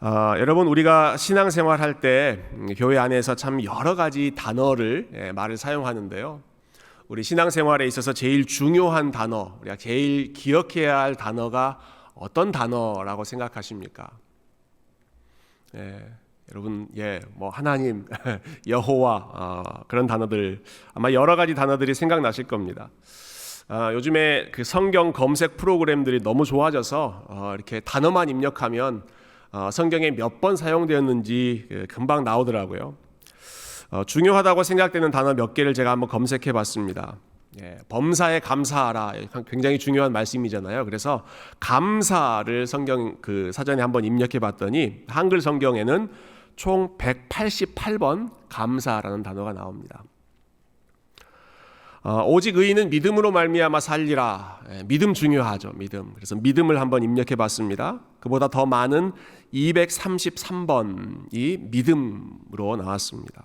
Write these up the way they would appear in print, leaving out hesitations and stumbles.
여러분, 우리가 신앙생활 할 때 교회 안에서 참 여러 가지 단어를 말을 사용하는데요. 우리 신앙생활에 있어서 제일 중요한 단어, 우리가 제일 기억해야 할 단어가 어떤 단어라고 생각하십니까? 여러분, 하나님, 여호와, 그런 단어들, 아마 여러 가지 단어들이 생각나실 겁니다. 요즘에 그 성경 검색 프로그램들이 너무 좋아져서 이렇게 단어만 입력하면 성경에 몇 번 사용되었는지 금방 나오더라고요. 중요하다고 생각되는 단어 몇 개를 제가 한번 검색해 봤습니다. 범사에 감사하라, 굉장히 중요한 말씀이잖아요. 그래서 감사를 성경 사전에 한번 입력해 봤더니 한글 성경에는 총 188번 감사라는 단어가 나옵니다. 오직 의인은 믿음으로 말미암아 살리라. 믿음 중요하죠. 믿음. 그래서 믿음을 한번 입력해 봤습니다. 그보다 더 많은 233번이 믿음으로 나왔습니다.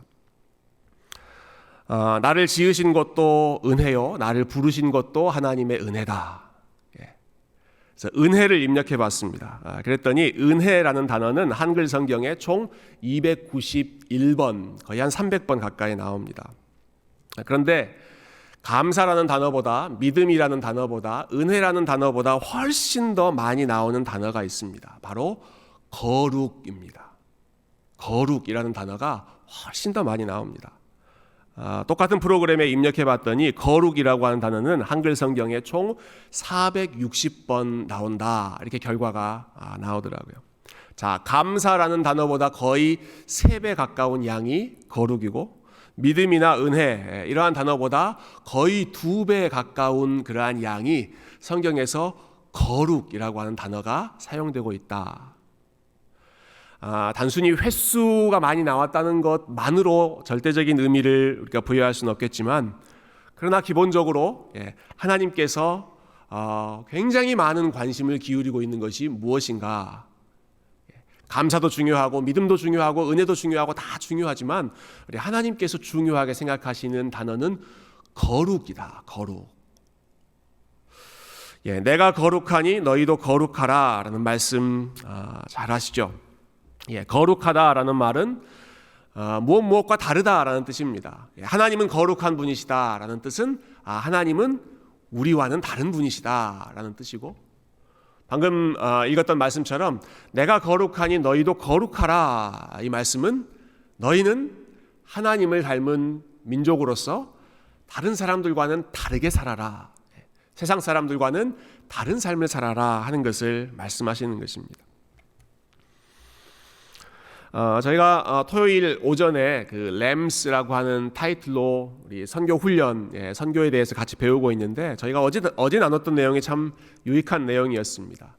나를 지으신 것도 은혜요, 나를 부르신 것도 하나님의 은혜다. 그래서 은혜를 입력해 봤습니다. 그랬더니 은혜라는 단어는 한글 성경에 총 291번, 거의 한 300번 가까이 나옵니다. 그런데 감사라는 단어보다, 믿음이라는 단어보다, 은혜라는 단어보다 훨씬 더 많이 나오는 단어가 있습니다. 바로 거룩입니다. 거룩이라는 단어가 훨씬 더 많이 나옵니다. 똑같은 프로그램에 입력해 봤더니 거룩이라고 하는 단어는 한글 성경에 총 460번 나온다, 이렇게 결과가 나오더라고요. 자, 감사라는 단어보다 거의 3배 가까운 양이 거룩이고, 믿음이나 은혜, 이러한 단어보다 거의 2배 가까운 그러한 양이 성경에서 거룩이라고 하는 단어가 사용되고 있다. 단순히 횟수가 많이 나왔다는 것만으로 절대적인 의미를 우리가 부여할 수는 없겠지만, 그러나 기본적으로 하나님께서 굉장히 많은 관심을 기울이고 있는 것이 무엇인가? 감사도 중요하고 믿음도 중요하고 은혜도 중요하고 다 중요하지만 우리 하나님께서 중요하게 생각하시는 단어는 거룩이다. 거룩. 내가 거룩하니 너희도 거룩하라 라는 말씀 잘 아시죠? 거룩하다라는 말은 무엇과 다르다라는 뜻입니다. 하나님은 거룩한 분이시다라는 뜻은 하나님은 우리와는 다른 분이시다라는 뜻이고, 방금 읽었던 말씀처럼 내가 거룩하니 너희도 거룩하라, 이 말씀은 너희는 하나님을 닮은 민족으로서 다른 사람들과는 다르게 살아라, 세상 사람들과는 다른 삶을 살아라 하는 것을 말씀하시는 것입니다. 저희가 토요일 오전에 그 램스라고 하는 타이틀로 우리 선교 훈련, 선교에 대해서 같이 배우고 있는데, 저희가 어제 나눴던 내용이 참 유익한 내용이었습니다.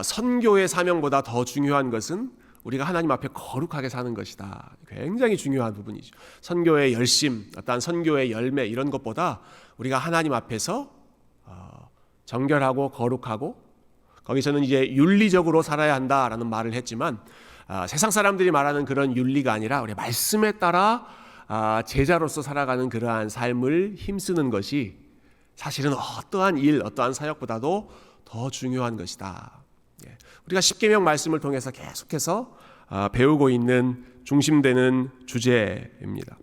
선교의 사명보다 더 중요한 것은 우리가 하나님 앞에 거룩하게 사는 것이다. 굉장히 중요한 부분이죠. 선교의 열심, 어떤 선교의 열매, 이런 것보다 우리가 하나님 앞에서 정결하고 거룩하고, 거기서는 이제 윤리적으로 살아야 한다라는 말을 했지만, 세상 사람들이 말하는 그런 윤리가 아니라 우리 말씀에 따라 제자로서 살아가는 그러한 삶을 힘쓰는 것이 사실은 어떠한 일, 어떠한 사역보다도 더 중요한 것이다. 우리가 십계명 말씀을 통해서 계속해서 배우고 있는 중심되는 주제입니다.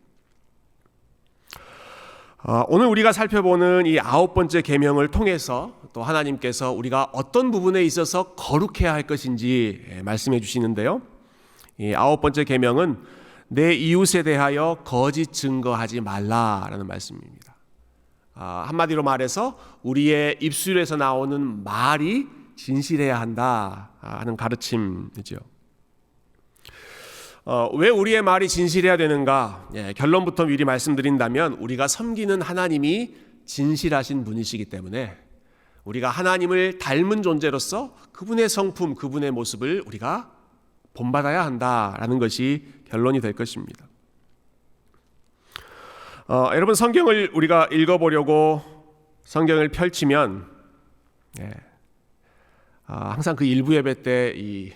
오늘 우리가 살펴보는 이 9번째 계명을 통해서 또 하나님께서 우리가 어떤 부분에 있어서 거룩해야 할 것인지 말씀해 주시는데요. 이 9번째 계명은 내 이웃에 대하여 거짓 증거하지 말라라는 말씀입니다. 한마디로 말해서 우리의 입술에서 나오는 말이 진실해야 한다 하는 가르침이죠. 왜 우리의 말이 진실해야 되는가? 결론부터 미리 말씀드린다면, 우리가 섬기는 하나님이 진실하신 분이시기 때문에 우리가 하나님을 닮은 존재로서 그분의 성품, 그분의 모습을 우리가 본받아야 한다라는 것이 결론이 될 것입니다. 여러분, 성경을 우리가 읽어보려고 성경을 펼치면 항상 그 일부 예배 때 이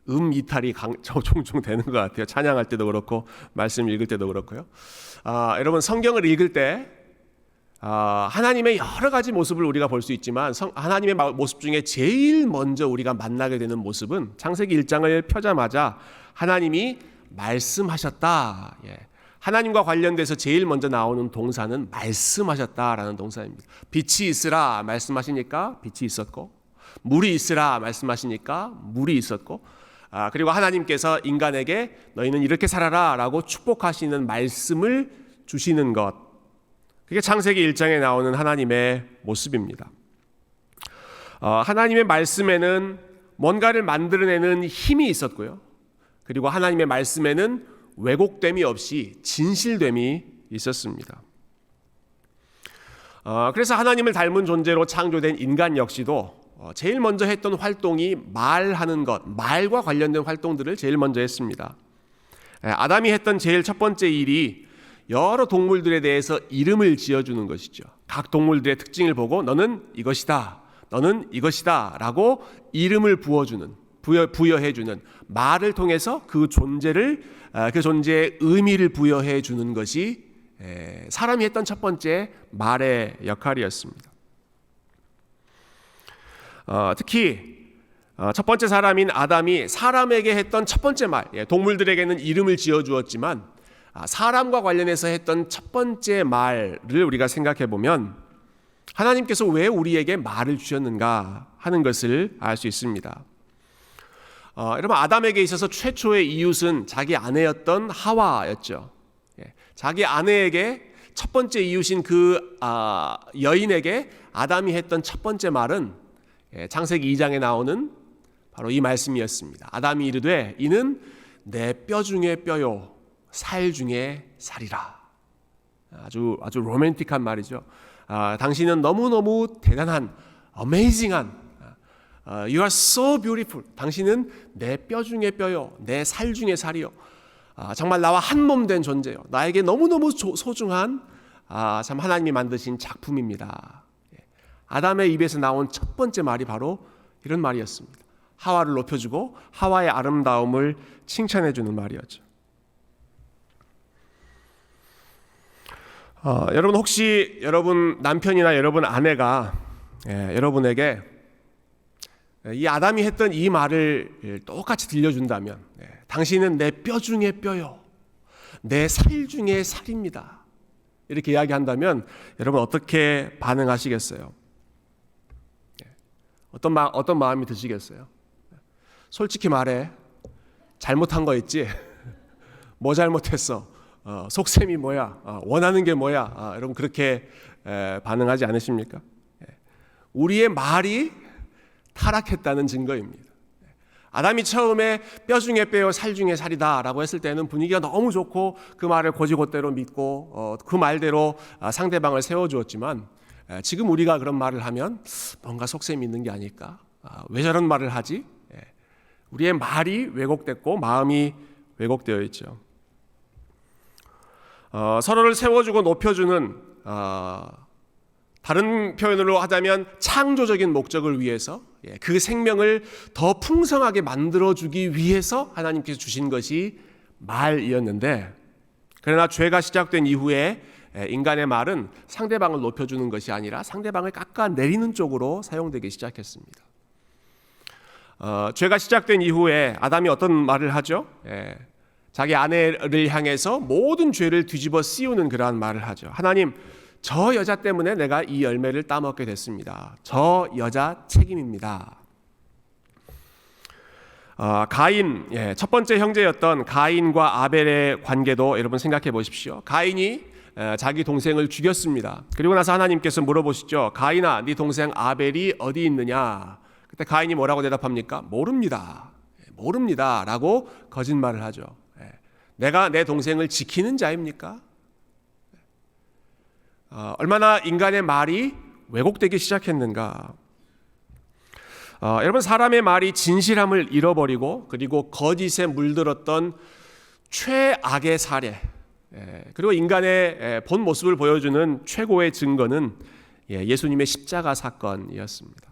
이탈이 종종 되는 것 같아요. 찬양할 때도 그렇고 말씀 읽을 때도 그렇고요. 여러분, 성경을 읽을 때 하나님의 여러 가지 모습을 우리가 볼 수 있지만 하나님의 모습 중에 제일 먼저 우리가 만나게 되는 모습은 창세기 1장을 펴자마자 하나님이 말씀하셨다. 하나님과 관련돼서 제일 먼저 나오는 동사는 말씀하셨다라는 동사입니다. 빛이 있으라 말씀하시니까 빛이 있었고, 물이 있으라 말씀하시니까 물이 있었고, 그리고 하나님께서 인간에게 너희는 이렇게 살아라 라고 축복하시는 말씀을 주시는 것, 그게 창세기 1장에 나오는 하나님의 모습입니다. 하나님의 말씀에는 뭔가를 만들어내는 힘이 있었고요, 그리고 하나님의 말씀에는 왜곡됨이 없이 진실됨이 있었습니다. 그래서 하나님을 닮은 존재로 창조된 인간 역시도 제일 먼저 했던 활동이 말하는 것, 말과 관련된 활동들을 제일 먼저 했습니다. 아담이 했던 제일 첫 번째 일이 여러 동물들에 대해서 이름을 지어주는 것이죠. 각 동물들의 특징을 보고 너는 이것이다, 너는 이것이다 라고 이름을 부여해주는, 말을 통해서 그 존재의 의미를 부여해주는 것이 사람이 했던 첫 번째 말의 역할이었습니다. 특히 첫 번째 사람인 아담이 사람에게 했던 첫 번째 말, 동물들에게는 이름을 지어주었지만 사람과 관련해서 했던 첫 번째 말을 우리가 생각해 보면 하나님께서 왜 우리에게 말을 주셨는가 하는 것을 알 수 있습니다. 여러분, 아담에게 있어서 최초의 이웃은 자기 아내였던 하와였죠. 자기 아내에게 첫 번째 이웃인 그 여인에게 아담이 했던 첫 번째 말은 창세기 2장에 나오는 바로 이 말씀이었습니다. 아담이 이르되 이는 내 뼈 중에 뼈요 살 중에 살이라. 아주 로맨틱한 말이죠. 당신은 너무너무 대단한, 어메이징한, You are so beautiful. 당신은 내 뼈 중에 뼈요, 내 살 중에 살이요. 정말 나와 한 몸 된 존재요. 나에게 너무너무 소중한 참 하나님이 만드신 작품입니다. 아담의 입에서 나온 첫 번째 말이 바로 이런 말이었습니다. 하와를 높여주고 하와의 아름다움을 칭찬해주는 말이었죠. 여러분, 혹시 여러분 남편이나 여러분 아내가 여러분에게 이 아담이 했던 이 말을 똑같이 들려준다면, 당신은 내 뼈 중에 뼈요, 내 살 중에 살입니다, 이렇게 이야기한다면 여러분 어떻게 반응하시겠어요? 어떤 마음이 드시겠어요? 솔직히 말해, 잘못한 거 있지? 뭐 잘못했어? 속셈이 뭐야? 원하는 게 뭐야? 여러분 그렇게 반응하지 않으십니까? 우리의 말이 타락했다는 증거입니다. 아담이 처음에 뼈 중에 뼈요 살 중에 살이다 라고 했을 때는 분위기가 너무 좋고 그 말을 곧이곧대로 믿고 그 말대로 상대방을 세워주었지만, 지금 우리가 그런 말을 하면 뭔가 속셈이 있는 게 아닐까? 왜 저런 말을 하지? 우리의 말이 왜곡됐고 마음이 왜곡되어 있죠. 서로를 세워주고 높여주는, 다른 표현으로 하자면 창조적인 목적을 위해서, 그 생명을 더 풍성하게 만들어주기 위해서 하나님께서 주신 것이 말이었는데, 그러나 죄가 시작된 이후에 인간의 말은 상대방을 높여주는 것이 아니라 상대방을 깎아내리는 쪽으로 사용되기 시작했습니다. 죄가 시작된 이후에 아담이 어떤 말을 하죠? 자기 아내를 향해서 모든 죄를 뒤집어 씌우는 그러한 말을 하죠. 하나님, 저 여자 때문에 내가 이 열매를 따먹게 됐습니다. 저 여자 책임입니다. 가인, 첫 번째 형제였던 가인과 아벨의 관계도 여러분 생각해 보십시오. 가인이 자기 동생을 죽였습니다. 그리고 나서 하나님께서 물어보시죠. 가인아, 네 동생 아벨이 어디 있느냐? 그때 가인이 뭐라고 대답합니까? 모릅니다. 모릅니다 라고 거짓말을 하죠. 내가 내 동생을 지키는 자입니까? 얼마나 인간의 말이 왜곡되기 시작했는가. 여러분, 사람의 말이 진실함을 잃어버리고 그리고 거짓에 물들었던 최악의 사례, 그리고 인간의 본 모습을 보여주는 최고의 증거는 예수님의 십자가 사건이었습니다.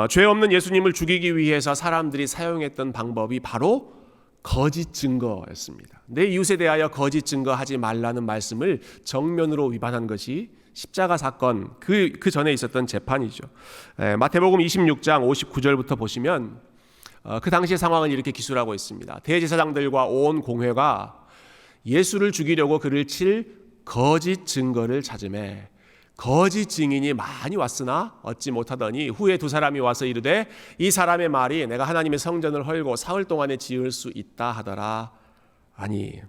죄 없는 예수님을 죽이기 위해서 사람들이 사용했던 방법이 바로 거짓 증거였습니다. 내 이웃에 대하여 거짓 증거하지 말라는 말씀을 정면으로 위반한 것이 십자가 사건 그 전에 있었던 재판이죠. 마태복음 26장 59절부터 보시면 그 당시의 상황을 이렇게 기술하고 있습니다. 대제사장들과 온 공회가 예수를 죽이려고 그를 칠 거짓 증거를 찾으매 거짓 증인이 많이 왔으나 얻지 못하더니 후에 두 사람이 와서 이르되 이 사람의 말이 내가 하나님의 성전을 헐고 사흘 동안에 지을 수 있다 하더라 하니.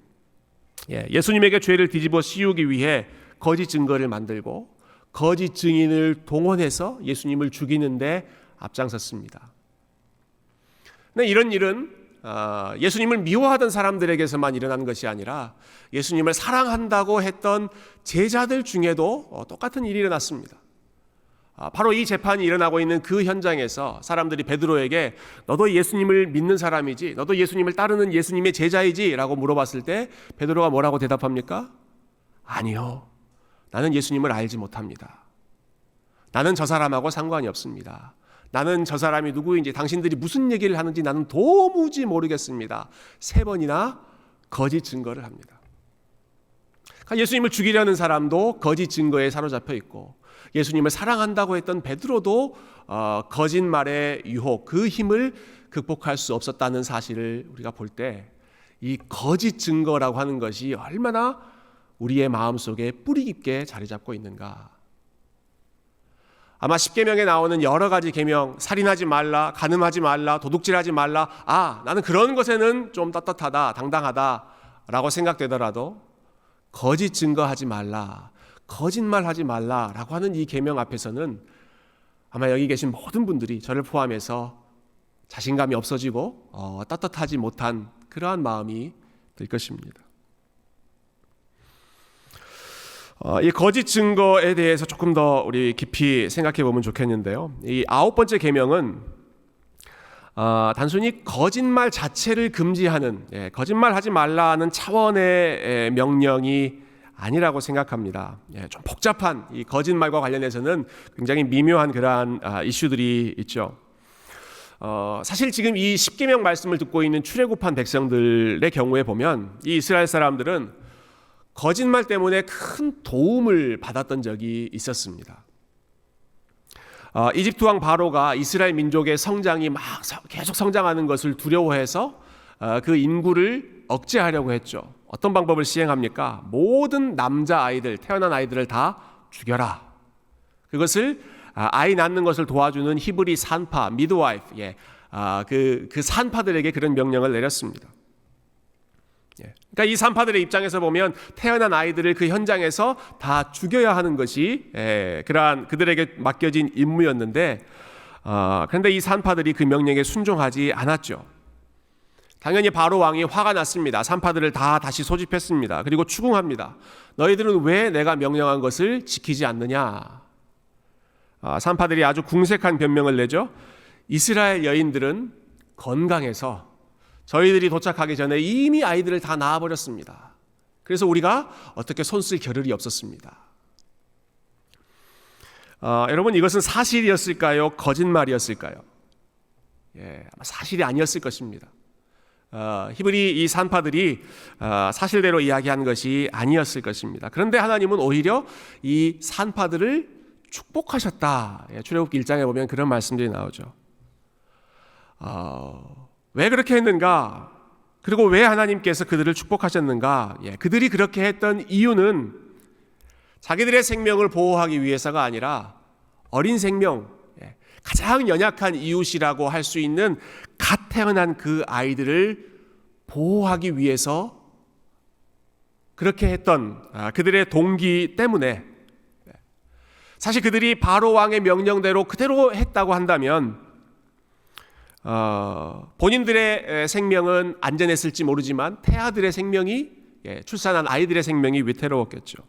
예수님에게 죄를 뒤집어 씌우기 위해 거짓 증거를 만들고 거짓 증인을 동원해서 예수님을 죽이는데 앞장섰습니다. 근데 이런 일은 예수님을 미워하던 사람들에게서만 일어난 것이 아니라 예수님을 사랑한다고 했던 제자들 중에도 똑같은 일이 일어났습니다. 바로 이 재판이 일어나고 있는 그 현장에서 사람들이 베드로에게 너도 예수님을 믿는 사람이지, 너도 예수님을 따르는 예수님의 제자이지 라고 물어봤을 때 베드로가 뭐라고 대답합니까? 아니요, 나는 예수님을 알지 못합니다. 나는 저 사람하고 상관이 없습니다. 나는 저 사람이 누구인지, 당신들이 무슨 얘기를 하는지 나는 도무지 모르겠습니다. 3번이나 거짓 증거를 합니다. 예수님을 죽이려는 사람도 거짓 증거에 사로잡혀 있고, 예수님을 사랑한다고 했던 베드로도 거짓말의 유혹, 그 힘을 극복할 수 없었다는 사실을 우리가 볼 때 이 거짓 증거라고 하는 것이 얼마나 우리의 마음속에 뿌리 깊게 자리 잡고 있는가. 아마 10계명에 나오는 여러 가지 계명, 살인하지 말라, 간음하지 말라, 도둑질하지 말라, 나는 그런 것에는 좀 떳떳하다, 당당하다라고 생각되더라도 거짓 증거하지 말라, 거짓말하지 말라라고 하는 이 계명 앞에서는 아마 여기 계신 모든 분들이 저를 포함해서 자신감이 없어지고 떳떳하지 못한 그러한 마음이 들 것입니다. 이 거짓 증거에 대해서 조금 더 우리 깊이 생각해 보면 좋겠는데요. 이 9번째 계명은 단순히 거짓말 자체를 금지하는, 거짓말하지 말라는 차원의 명령이 아니라고 생각합니다. 좀 복잡한 이 거짓말과 관련해서는 굉장히 미묘한 그러한 이슈들이 있죠. 사실 지금 이 10계명 말씀을 듣고 있는 출애굽한 백성들의 경우에 보면 이 이스라엘 사람들은 거짓말 때문에 큰 도움을 받았던 적이 있었습니다. 이집트 왕 바로가 이스라엘 민족의 성장이 막 계속 성장하는 것을 두려워해서 그 인구를 억제하려고 했죠. 어떤 방법을 시행합니까? 모든 남자 아이들, 태어난 아이들을 다 죽여라. 그것을 아이 낳는 것을 도와주는 히브리 산파, 미드와이프, 그 산파들에게 그런 명령을 내렸습니다. 그러니까 이 산파들의 입장에서 보면 태어난 아이들을 그 현장에서 다 죽여야 하는 것이 그러한 그들에게 맡겨진 임무였는데, 그런데 이 산파들이 그 명령에 순종하지 않았죠. 당연히 바로 왕이 화가 났습니다. 산파들을 다 다시 소집했습니다. 그리고 추궁합니다. 너희들은 왜 내가 명령한 것을 지키지 않느냐? 산파들이 아주 궁색한 변명을 내죠. 이스라엘 여인들은 건강해서 저희들이 도착하기 전에 이미 아이들을 다 낳아버렸습니다. 그래서 우리가 어떻게 손쓸 겨를이 없었습니다. 여러분, 이것은 사실이었을까요? 거짓말이었을까요? 아마 사실이 아니었을 것입니다. 히브리 이 산파들이 사실대로 이야기한 것이 아니었을 것입니다. 그런데 하나님은 오히려 이 산파들을 축복하셨다. 출애굽기 1장에 보면 그런 말씀들이 나오죠. 왜 그렇게 했는가? 그리고 왜 하나님께서 그들을 축복하셨는가? 그들이 그렇게 했던 이유는 자기들의 생명을 보호하기 위해서가 아니라 어린 생명, 가장 연약한 이웃이라고 할 수 있는 갓 태어난 그 아이들을 보호하기 위해서 그렇게 했던 그들의 동기 때문에, 사실 그들이 바로 왕의 명령대로 그대로 했다고 한다면 본인들의 생명은 안전했을지 모르지만 태아들의 생명이, 출산한 아이들의 생명이 위태로웠겠죠.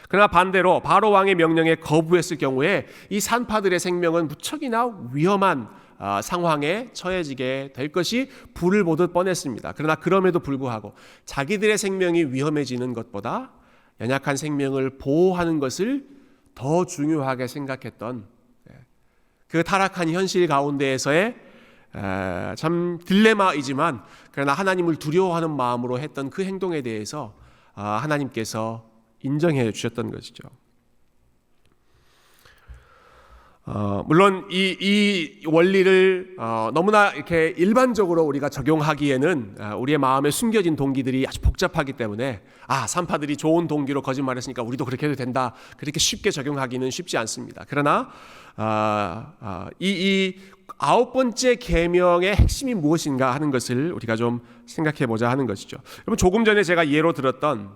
그러나 반대로 바로 왕의 명령에 거부했을 경우에 이 산파들의 생명은 무척이나 위험한 상황에 처해지게 될 것이 불을 보듯 뻔했습니다. 그러나 그럼에도 불구하고 자기들의 생명이 위험해지는 것보다 연약한 생명을 보호하는 것을 더 중요하게 생각했던 그 타락한 현실 가운데에서의 참 딜레마이지만 그러나 하나님을 두려워하는 마음으로 했던 그 행동에 대해서 하나님께서 인정해 주셨던 것이죠. 물론 이 원리를 너무나 이렇게 일반적으로 우리가 적용하기에는 우리의 마음에 숨겨진 동기들이 아주 복잡하기 때문에 산파들이 좋은 동기로 거짓말했으니까 우리도 그렇게 해도 된다, 그렇게 쉽게 적용하기는 쉽지 않습니다. 그러나 이 9번째 계명의 핵심이 무엇인가 하는 것을 우리가 좀 생각해 보자 하는 것이죠. 여러분, 조금 전에 제가 예로 들었던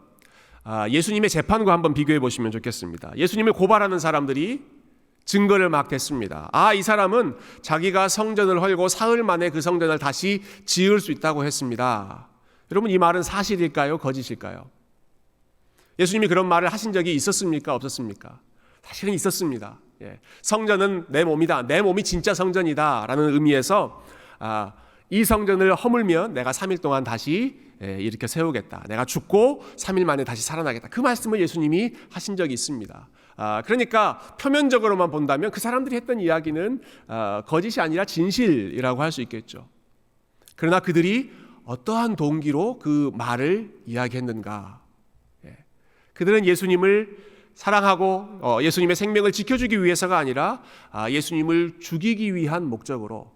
예수님의 재판과 한번 비교해 보시면 좋겠습니다. 예수님을 고발하는 사람들이 증거를 막 댔습니다. 이 사람은 자기가 성전을 헐고 사흘 만에 그 성전을 다시 지을 수 있다고 했습니다. 여러분, 이 말은 사실일까요? 거짓일까요? 예수님이 그런 말을 하신 적이 있었습니까? 없었습니까? 사실은 있었습니다. 성전은 내 몸이다, 내 몸이 진짜 성전이다 라는 의미에서 이 성전을 허물면 내가 3일 동안 다시 일으켜 세우겠다, 내가 죽고 3일 만에 다시 살아나겠다, 그 말씀을 예수님이 하신 적이 있습니다. 그러니까 표면적으로만 본다면 그 사람들이 했던 이야기는 거짓이 아니라 진실이라고 할 수 있겠죠. 그러나 그들이 어떠한 동기로 그 말을 이야기했는가? 그들은 예수님을 사랑하고 예수님의 생명을 지켜주기 위해서가 아니라 예수님을 죽이기 위한 목적으로,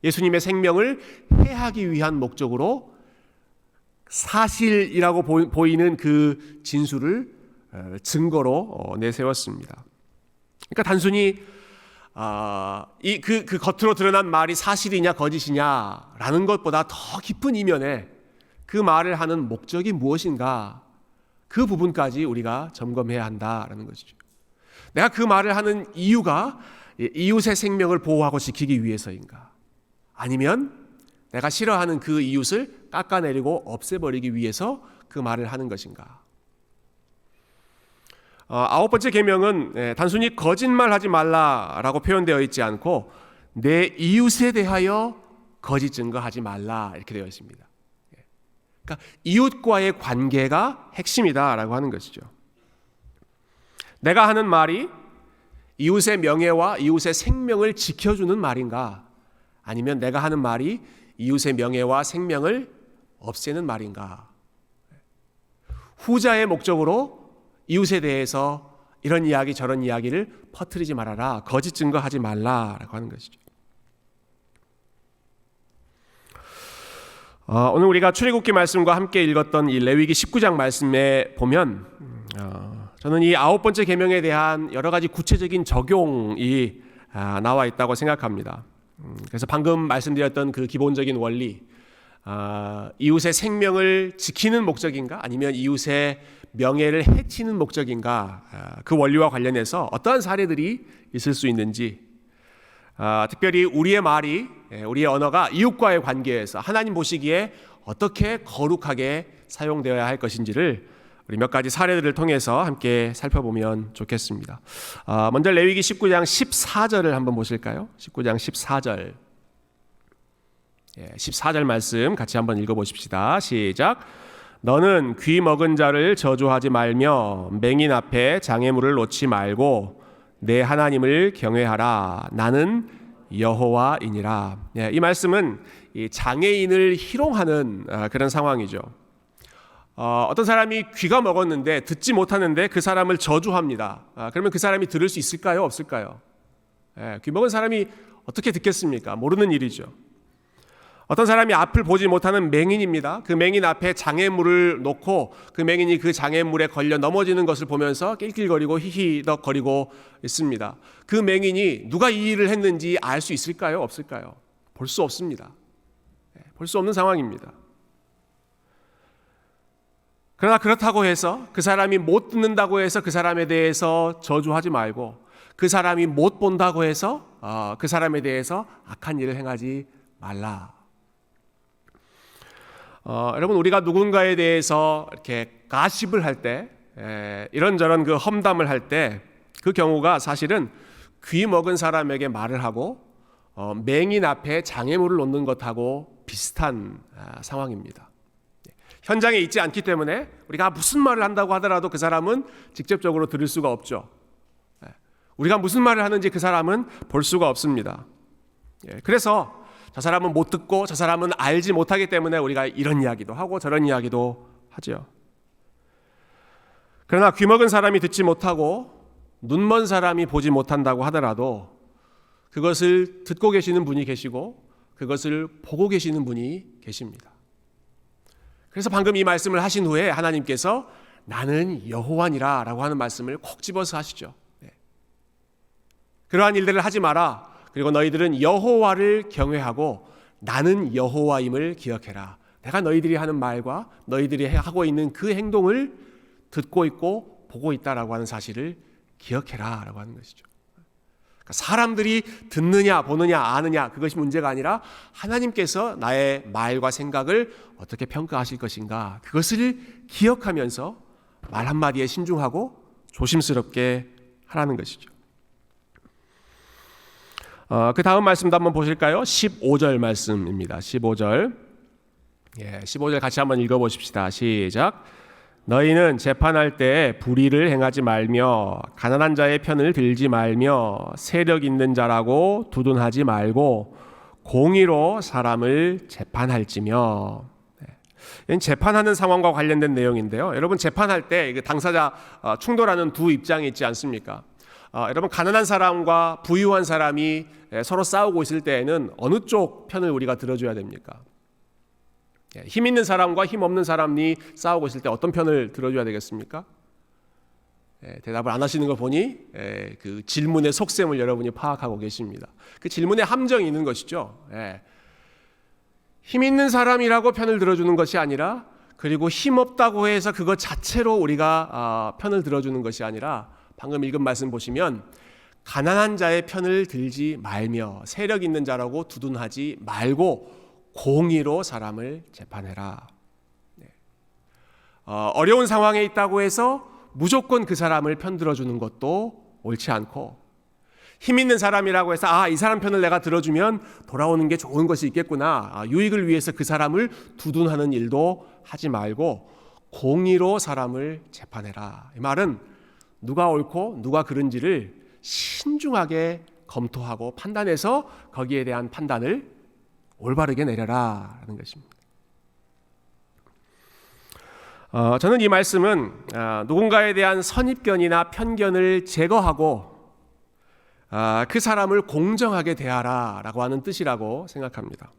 예수님의 생명을 해하기 위한 목적으로 사실이라고 보이는 그 진술을 증거로 내세웠습니다. 그러니까 단순히 그 겉으로 드러난 말이 사실이냐 거짓이냐라는 것보다 더 깊은 이면에 그 말을 하는 목적이 무엇인가, 그 부분까지 우리가 점검해야 한다라는 것이죠. 내가 그 말을 하는 이유가 이웃의 생명을 보호하고 지키기 위해서인가, 아니면 내가 싫어하는 그 이웃을 깎아내리고 없애버리기 위해서 그 말을 하는 것인가. 9번째 계명은 단순히 거짓말하지 말라라고 표현되어 있지 않고 내 이웃에 대하여 거짓 증거하지 말라 이렇게 되어 있습니다. 그러니까 이웃과의 관계가 핵심이다라고 하는 것이죠. 내가 하는 말이 이웃의 명예와 이웃의 생명을 지켜주는 말인가, 아니면 내가 하는 말이 이웃의 명예와 생명을 없애는 말인가. 후자의 목적으로 이웃에 대해서 이런 이야기 저런 이야기를 퍼뜨리지 말아라, 거짓 증거하지 말라라고 하는 것이죠. 오늘 우리가 출애굽기 말씀과 함께 읽었던 이 레위기 19장 말씀에 보면 저는 이 9번째 계명에 대한 여러 가지 구체적인 적용이 나와 있다고 생각합니다. 그래서 방금 말씀드렸던 그 기본적인 원리, 이웃의 생명을 지키는 목적인가, 아니면 이웃의 명예를 해치는 목적인가, 그 원리와 관련해서 어떠한 사례들이 있을 수 있는지, 특별히 우리의 말이, 우리의 언어가 이웃과의 관계에서 하나님 보시기에 어떻게 거룩하게 사용되어야 할 것인지를 우리 몇 가지 사례들을 통해서 함께 살펴보면 좋겠습니다. 먼저 레위기 19장 14절을 한번 보실까요? 19장 14절. 14절 말씀 같이 한번 읽어보십시다. 시작. 너는 귀 먹은 자를 저주하지 말며 맹인 앞에 장애물을 놓지 말고 내 하나님을 경외하라. 나는 여호와이니라. 이 말씀은 이 장애인을 희롱하는 그런 상황이죠. 어떤 사람이 귀가 먹었는데 듣지 못하는데 그 사람을 저주합니다. 그러면 그 사람이 들을 수 있을까요? 없을까요? 귀 먹은 사람이 어떻게 듣겠습니까? 모르는 일이죠. 어떤 사람이 앞을 보지 못하는 맹인입니다. 그 맹인 앞에 장애물을 놓고 그 맹인이 그 장애물에 걸려 넘어지는 것을 보면서 낄낄거리고 히히덕거리고 있습니다. 그 맹인이 누가 이 일을 했는지 알 수 있을까요? 없을까요? 볼 수 없습니다. 볼 수 없는 상황입니다. 그러나 그렇다고 해서 그 사람이 못 듣는다고 해서 그 사람에 대해서 저주하지 말고, 그 사람이 못 본다고 해서 그 사람에 대해서 악한 일을 행하지 말라. 여러분, 우리가 누군가에 대해서 이렇게 가십을 할 때, 이런저런 그 험담을 할 때 그 경우가 사실은 귀 먹은 사람에게 말을 하고 맹인 앞에 장애물을 놓는 것하고 비슷한 상황입니다. 현장에 있지 않기 때문에 우리가 무슨 말을 한다고 하더라도 그 사람은 직접적으로 들을 수가 없죠. 우리가 무슨 말을 하는지 그 사람은 볼 수가 없습니다. 그래서 저 사람은 못 듣고 저 사람은 알지 못하기 때문에 우리가 이런 이야기도 하고 저런 이야기도 하죠. 그러나 귀먹은 사람이 듣지 못하고 눈먼 사람이 보지 못한다고 하더라도 그것을 듣고 계시는 분이 계시고 그것을 보고 계시는 분이 계십니다. 그래서 방금 이 말씀을 하신 후에 하나님께서 나는 여호와니라 라고 하는 말씀을 콕 집어서 하시죠. 그러한 일들을 하지 마라. 그리고 너희들은 여호와를 경외하고 나는 여호와임을 기억해라. 내가 너희들이 하는 말과 너희들이 하고 있는 그 행동을 듣고 있고 보고 있다라고 하는 사실을 기억해라 라고 하는 것이죠. 그러니까 사람들이 듣느냐 보느냐 아느냐 그것이 문제가 아니라 하나님께서 나의 말과 생각을 어떻게 평가하실 것인가 그것을 기억하면서 말 한마디에 신중하고 조심스럽게 하라는 것이죠. 그 다음 말씀도 한번 보실까요? 15절 말씀입니다. 15절 15절 같이 한번 읽어보십시다. 시작. 너희는 재판할 때 불의를 행하지 말며 가난한 자의 편을 들지 말며 세력 있는 자라고 두둔하지 말고 공의로 사람을 재판할지며. 이건 재판하는 상황과 관련된 내용인데요. 여러분 재판할 때 당사자 충돌하는 두 입장이 있지 않습니까? 여러분 가난한 사람과 부유한 사람이 서로 싸우고 있을 때에는 어느 쪽 편을 우리가 들어줘야 됩니까? 힘 있는 사람과 힘 없는 사람이 싸우고 있을 때 어떤 편을 들어줘야 되겠습니까? 대답을 안 하시는 거 보니 그 질문의 속셈을 여러분이 파악하고 계십니다. 그 질문에 함정이 있는 것이죠. 힘 있는 사람이라고 편을 들어주는 것이 아니라 그리고 힘 없다고 해서 그것 자체로 우리가 편을 들어주는 것이 아니라 방금 읽은 말씀 보시면 가난한 자의 편을 들지 말며 세력 있는 자라고 두둔하지 말고 공의로 사람을 재판해라. 어려운 상황에 있다고 해서 무조건 그 사람을 편들어주는 것도 옳지 않고 힘 있는 사람이라고 해서 이 사람 편을 내가 들어주면 돌아오는 게 좋은 것이 있겠구나. 유익을 위해서 그 사람을 두둔하는 일도 하지 말고 공의로 사람을 재판해라. 이 말은 누가 옳고 누가 그른지를 신중하게 검토하고 판단해서 거기에 대한 판단을 올바르게 내려라 하는 것입니다. 저는 이 말씀은 누군가에 대한 선입견이나 편견을 제거하고 그 사람을 공정하게 대하라라고 하는 뜻이라고 생각합니다.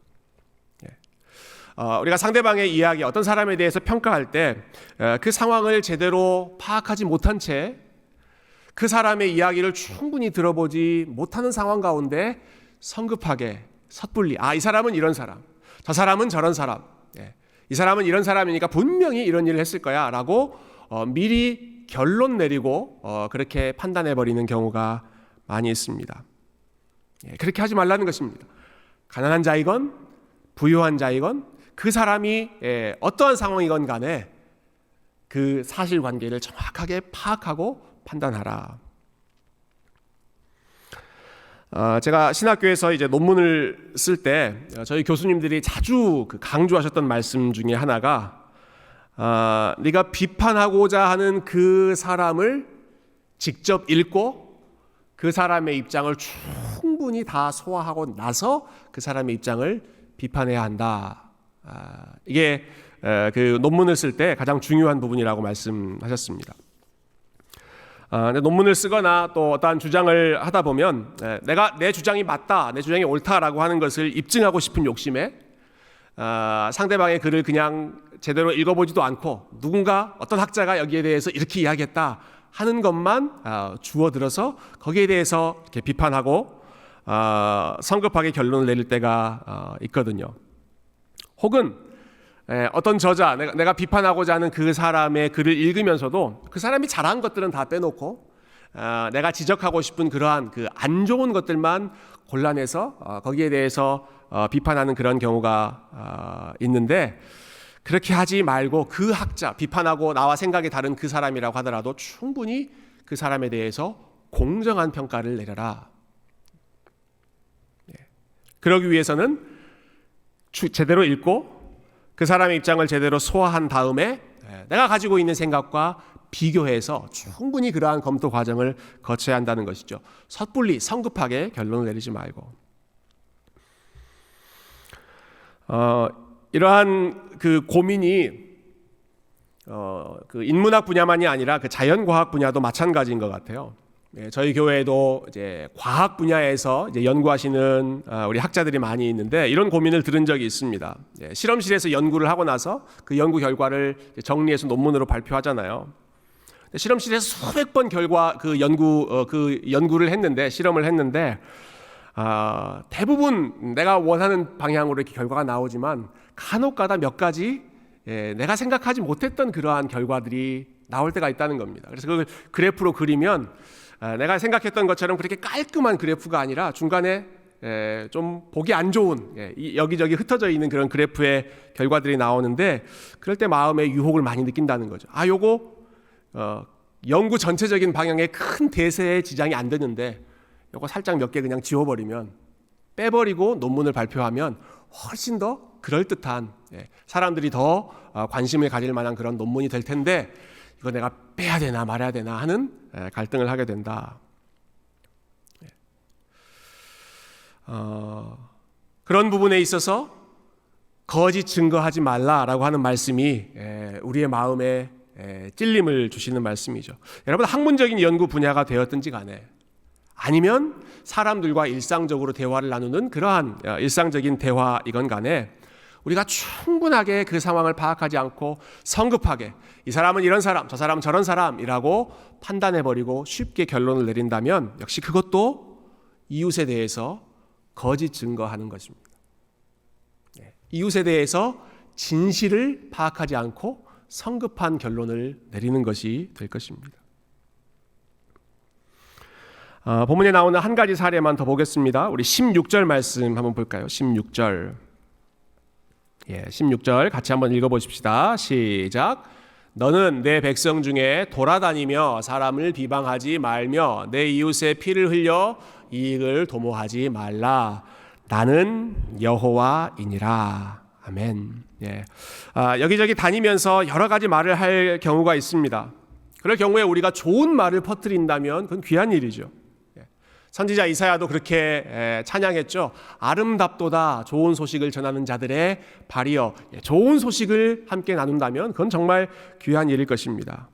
우리가 상대방의 이야기, 어떤 사람에 대해서 평가할 때 그 상황을 제대로 파악하지 못한 채 그 사람의 이야기를 충분히 들어보지 못하는 상황 가운데 성급하게 섣불리 이 사람은 이런 사람, 저 사람은 저런 사람, 이 사람은 이런 사람이니까 분명히 이런 일을 했을 거야 라고 미리 결론 내리고 그렇게 판단해버리는 경우가 많이 있습니다. 그렇게 하지 말라는 것입니다. 가난한 자이건 부유한 자이건 그 사람이 어떠한 상황이건 간에 그 사실관계를 정확하게 파악하고 판단하라. 제가 신학교에서 이제 논문을 쓸 때 저희 교수님들이 자주 강조하셨던 말씀 중에 하나가 네가 비판하고자 하는 그 사람을 직접 읽고 그 사람의 입장을 충분히 다 소화하고 나서 그 사람의 입장을 비판해야 한다. 이게 그 논문을 쓸 때 가장 중요한 부분이라고 말씀하셨습니다. 논문을 쓰거나 또 어떠한 주장을 하다 보면 내가 내 주장이 맞다, 내 주장이 옳다라고 하는 것을 입증하고 싶은 욕심에 상대방의 글을 그냥 제대로 읽어보지도 않고 누군가 어떤 학자가 여기에 대해서 이렇게 이야기했다 하는 것만 주워들어서 거기에 대해서 이렇게 비판하고 성급하게 결론을 내릴 때가 있거든요. 혹은 어떤 저자, 내가 비판하고자 하는 그 사람의 글을 읽으면서도 그 사람이 잘한 것들은 다 빼놓고 내가 지적하고 싶은 그러한 그 안 좋은 것들만 골라내서 거기에 대해서 비판하는 그런 경우가 있는데 그렇게 하지 말고 그 학자, 비판하고 나와 생각이 다른 그 사람이라고 하더라도 충분히 그 사람에 대해서 공정한 평가를 내려라. 그러기 위해서는 제대로 읽고 그 사람의 입장을 제대로 소화한 다음에 내가 가지고 있는 생각과 비교해서 충분히 그러한 검토 과정을 거쳐야 한다는 것이죠. 섣불리 성급하게 결론을 내리지 말고. 이러한 그 고민이 그 인문학 분야만이 아니라 그 자연과학 분야도 마찬가지인 것 같아요. 저희 교회에도 이제 과학 분야에서 이제 연구하시는 우리 학자들이 많이 있는데 이런 고민을 들은 적이 있습니다. 실험실에서 연구를 하고 나서 그 연구 결과를 정리해서 논문으로 발표하잖아요. 실험실에서 수백 번 연구를 했는데 실험을 했는데 대부분 내가 원하는 방향으로 이렇게 결과가 나오지만 간혹가다 몇 가지 내가 생각하지 못했던 그러한 결과들이 나올 때가 있다는 겁니다. 그래서 그걸 그래프로 그리면 내가 생각했던 것처럼 그렇게 깔끔한 그래프가 아니라 중간에 좀 보기 안 좋은 여기저기 흩어져 있는 그런 그래프의 결과들이 나오는데 그럴 때 마음에 유혹을 많이 느낀다는 거죠. 요거 연구 전체적인 방향에 큰 대세에 지장이 안 되는데 요거 살짝 몇 개 그냥 지워버리면 빼버리고 논문을 발표하면 훨씬 더 그럴듯한 사람들이 더 관심을 가질 만한 그런 논문이 될 텐데 이거 내가 빼야 되나 말아야 되나 하는 갈등을 하게 된다. 그런 부분에 있어서 거짓 증거하지 말라라고 하는 말씀이 우리의 마음에 찔림을 주시는 말씀이죠. 여러분 학문적인 연구 분야가 되었든지 간에 아니면 사람들과 일상적으로 대화를 나누는 그러한 일상적인 대화이건 간에 우리가 충분하게 그 상황을 파악하지 않고 성급하게 이 사람은 이런 사람, 저 사람은 저런 사람이라고 판단해버리고 쉽게 결론을 내린다면 역시 그것도 이웃에 대해서 거짓 증거하는 것입니다. 이웃에 대해서 진실을 파악하지 않고 성급한 결론을 내리는 것이 될 것입니다. 본문에 나오는 한 가지 사례만 더 보겠습니다. 우리 16절 말씀 한번 볼까요? 16절. 16절 같이 한번 읽어보십시다. 시작. 너는 내 백성 중에 돌아다니며 사람을 비방하지 말며 내 이웃의 피를 흘려 이익을 도모하지 말라. 나는 여호와이니라. 아멘. 여기저기 다니면서 여러 가지 말을 할 경우가 있습니다. 그럴 경우에 우리가 좋은 말을 퍼뜨린다면 그건 귀한 일이죠. 선지자 이사야도 그렇게 찬양했죠. 아름답도다 좋은 소식을 전하는 자들의 발이여. 좋은 소식을 함께 나눈다면 그건 정말 귀한 일일 것입니다.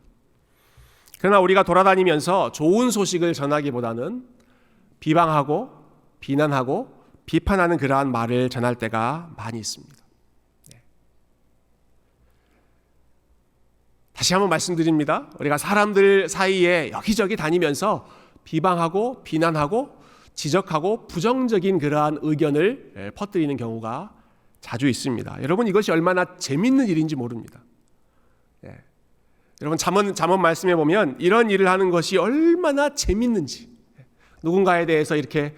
그러나 우리가 돌아다니면서 좋은 소식을 전하기보다는 비방하고 비난하고 비판하는 그러한 말을 전할 때가 많이 있습니다. 다시 한번 말씀드립니다. 우리가 사람들 사이에 여기저기 다니면서 비방하고 비난하고 지적하고 부정적인 그러한 의견을 퍼뜨리는 경우가 자주 있습니다. 여러분 이것이 얼마나 재밌는 일인지 모릅니다. 여러분 잠언 말씀에 보면 이런 일을 하는 것이 얼마나 재밌는지 누군가에 대해서 이렇게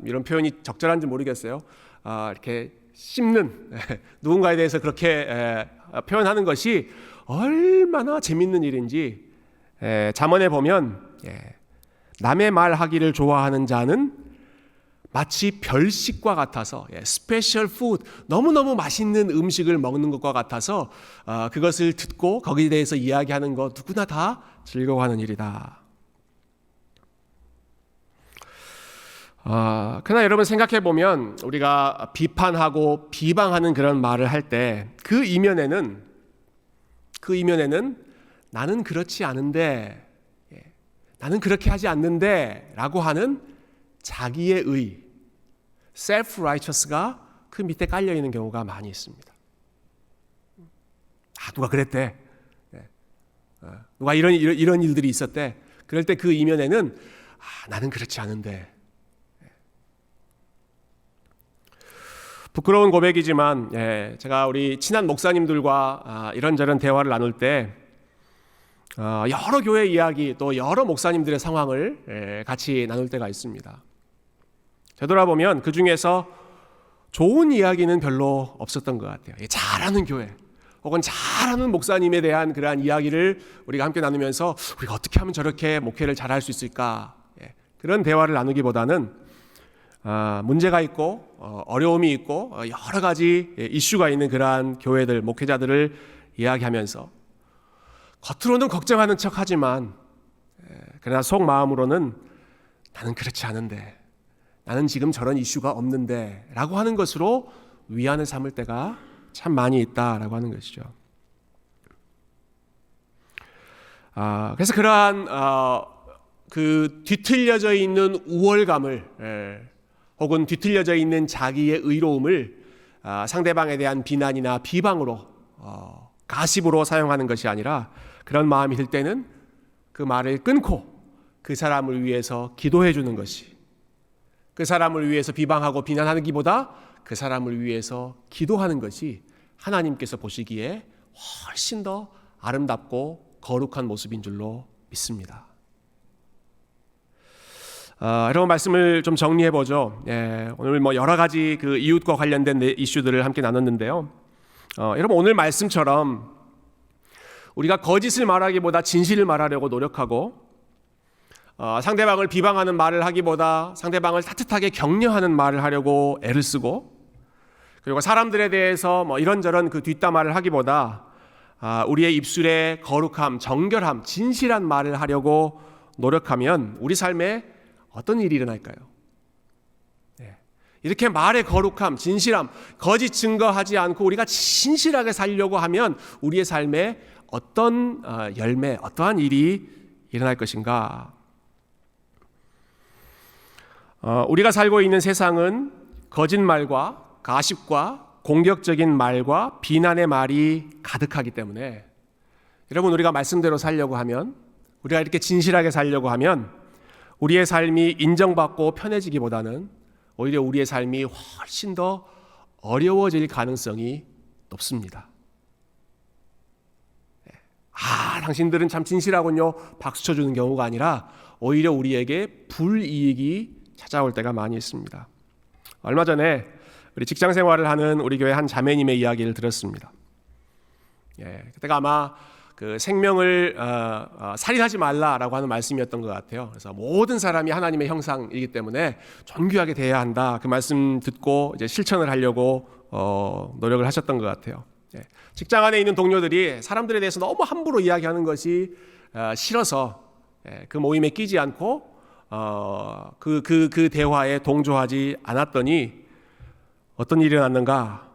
이런 표현이 적절한지 모르겠어요. 이렇게 씹는 누군가에 대해서 그렇게 표현하는 것이 얼마나 재밌는 일인지 잠언에 보면 남의 말하기를 좋아하는 자는 마치 별식과 같아서 스페셜 푸드 너무너무 맛있는 음식을 먹는 것과 같아서 그것을 듣고 거기에 대해서 이야기하는 것 누구나 다 즐거워하는 일이다. 그러나 여러분 생각해 보면 우리가 비판하고 비방하는 그런 말을 할 때 그 이면에는 나는 그렇지 않은데 나는 그렇게 하지 않는데 라고 하는 자기의 의 self-righteous가 그 밑에 깔려있는 경우가 많이 있습니다. 누가 그랬대. 누가 이런 일들이 있었대. 그럴 때 그 이면에는 나는 그렇지 않은데. 부끄러운 고백이지만 제가 우리 친한 목사님들과 이런저런 대화를 나눌 때 여러 교회 이야기 또 여러 목사님들의 상황을 같이 나눌 때가 있습니다. 되돌아보면 그 중에서 좋은 이야기는 별로 없었던 것 같아요. 잘하는 교회 혹은 잘하는 목사님에 대한 그러한 이야기를 우리가 함께 나누면서 우리가 어떻게 하면 저렇게 목회를 잘할 수 있을까 그런 대화를 나누기보다는 문제가 있고 어려움이 있고 여러 가지 이슈가 있는 그러한 교회들 목회자들을 이야기하면서 겉으로는 걱정하는 척하지만 그러나 속마음으로는 나는 그렇지 않은데 나는 지금 저런 이슈가 없는데 라고 하는 것으로 위안을 삼을 때가 참 많이 있다라고 하는 것이죠. 그래서 그러한 그 뒤틀려져 있는 우월감을 혹은 뒤틀려져 있는 자기의 의로움을 상대방에 대한 비난이나 비방으로 가십으로 사용하는 것이 아니라 그런 마음이 들 때는 그 말을 끊고 그 사람을 위해서 기도해 주는 것이, 그 사람을 위해서 비방하고 비난하기보다 그 사람을 위해서 기도하는 것이 하나님께서 보시기에 훨씬 더 아름답고 거룩한 모습인 줄로 믿습니다. 여러분, 말씀을 좀 정리해 보죠. 오늘 여러 가지 그 이웃과 관련된 이슈들을 함께 나눴는데요. 여러분, 오늘 말씀처럼 우리가 거짓을 말하기보다 진실을 말하려고 노력하고, 상대방을 비방하는 말을 하기보다 상대방을 따뜻하게 격려하는 말을 하려고 애를 쓰고, 그리고 사람들에 대해서 이런저런 그 뒷담화를 하기보다 우리의 입술에 거룩함, 정결함, 진실한 말을 하려고 노력하면 우리 삶에 어떤 일이 일어날까요? 이렇게 말의 거룩함, 진실함, 거짓 증거하지 않고 우리가 진실하게 살려고 하면 우리의 삶에 어떤 열매, 어떠한 일이 일어날 것인가? 우리가 살고 있는 세상은 거짓말과 가십과 공격적인 말과 비난의 말이 가득하기 때문에, 여러분, 우리가 말씀대로 살려고 하면, 우리가 이렇게 진실하게 살려고 하면 우리의 삶이 인정받고 편해지기보다는 오히려 우리의 삶이 훨씬 더 어려워질 가능성이 높습니다. 당신들은 참 진실하군요, 박수 쳐주는 경우가 아니라 오히려 우리에게 불이익이 찾아올 때가 많이 있습니다. 얼마 전에 우리 직장 생활을 하는 우리 교회 한 자매님의 이야기를 들었습니다. 그때가 아마 그 생명을 살인하지 말라라고 하는 말씀이었던 것 같아요. 그래서 모든 사람이 하나님의 형상이기 때문에 존귀하게 대해야 한다. 그 말씀 듣고 이제 실천을 하려고 노력을 하셨던 것 같아요. 직장 안에 있는 동료들이 사람들에 대해서 너무 함부로 이야기하는 것이 싫어서 그 모임에 끼지 않고 그 대화에 동조하지 않았더니 어떤 일이 일어났는가?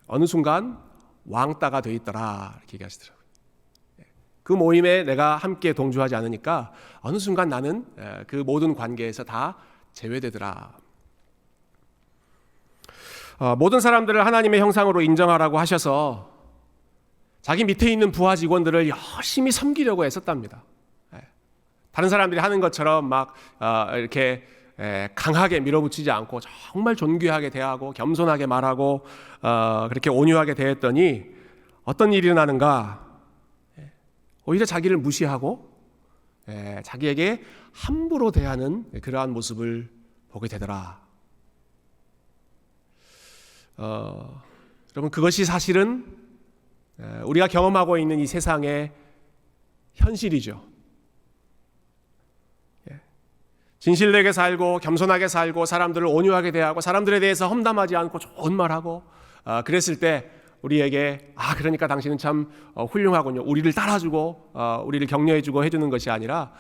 어느 순간 왕따가 돼 있더라, 이렇게 얘기하시더라고요. 그 모임에 내가 함께 동조하지 않으니까 어느 순간 나는 그 모든 관계에서 다 제외되더라. 모든 사람들을 하나님의 형상으로 인정하라고 하셔서 자기 밑에 있는 부하 직원들을 열심히 섬기려고 애썼답니다. 다른 사람들이 하는 것처럼 막 이렇게 강하게 밀어붙이지 않고 정말 존귀하게 대하고 겸손하게 말하고 그렇게 온유하게 대했더니 어떤 일이 일어나는가? 오히려 자기를 무시하고 자기에게 함부로 대하는 그러한 모습을 보게 되더라. 여러분, 그것이 사실은 우리가 경험하고 있는 이 세상의 현실이죠. 진실되게 살고 겸손하게 살고 사람들을 온유하게 대하고 사람들에 대해서 험담하지 않고 좋은 말하고 그랬을 때 우리에게 그러니까 당신은 참 훌륭하군요, 우리를 따라주고 우리를 격려해주고 해주는 것이 아니라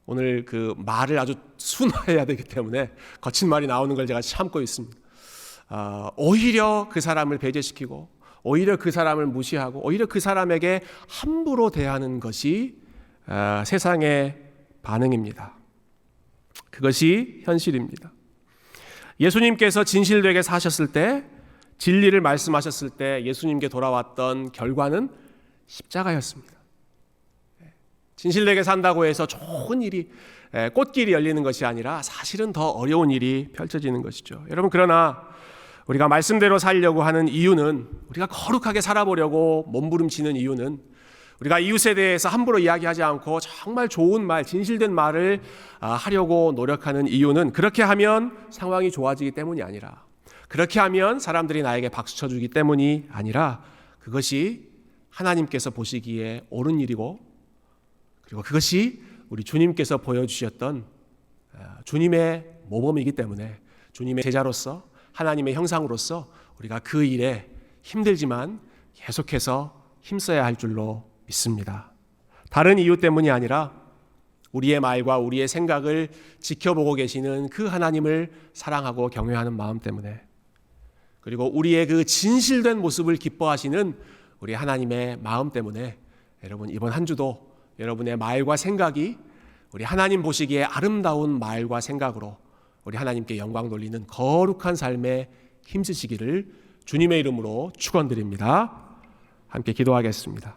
오늘 그 말을 아주 순화해야 되기 때문에 거친 말이 나오는 걸 제가 참고 있습니다. 오히려 그 사람을 배제시키고 오히려 그 사람을 무시하고 오히려 그 사람에게 함부로 대하는 것이 세상의 반응입니다. 그것이 현실입니다. 예수님께서 진실되게 사셨을 때, 진리를 말씀하셨을 때 예수님께 돌아왔던 결과는 십자가였습니다. 진실되게 산다고 해서 좋은 일이, 꽃길이 열리는 것이 아니라 사실은 더 어려운 일이 펼쳐지는 것이죠. 여러분, 그러나 우리가 말씀대로 살려고 하는 이유는, 우리가 거룩하게 살아보려고 몸부림치는 이유는, 우리가 이웃에 대해서 함부로 이야기하지 않고 정말 좋은 말, 진실된 말을 하려고 노력하는 이유는, 그렇게 하면 상황이 좋아지기 때문이 아니라, 그렇게 하면 사람들이 나에게 박수 쳐주기 때문이 아니라, 그것이 하나님께서 보시기에 옳은 일이고, 그리고 그것이 우리 주님께서 보여주셨던 주님의 모범이기 때문에, 주님의 제자로서 하나님의 형상으로서 우리가 그 일에 힘들지만 계속해서 힘써야 할 줄로 믿습니다. 다른 이유 때문이 아니라 우리의 말과 우리의 생각을 지켜보고 계시는 그 하나님을 사랑하고 경외하는 마음 때문에, 그리고 우리의 그 진실된 모습을 기뻐하시는 우리 하나님의 마음 때문에 여러분 이번 한 주도 여러분의 말과 생각이 우리 하나님 보시기에 아름다운 말과 생각으로 우리 하나님께 영광 돌리는 거룩한 삶에 힘쓰시기를 주님의 이름으로 축원드립니다. 함께 기도하겠습니다.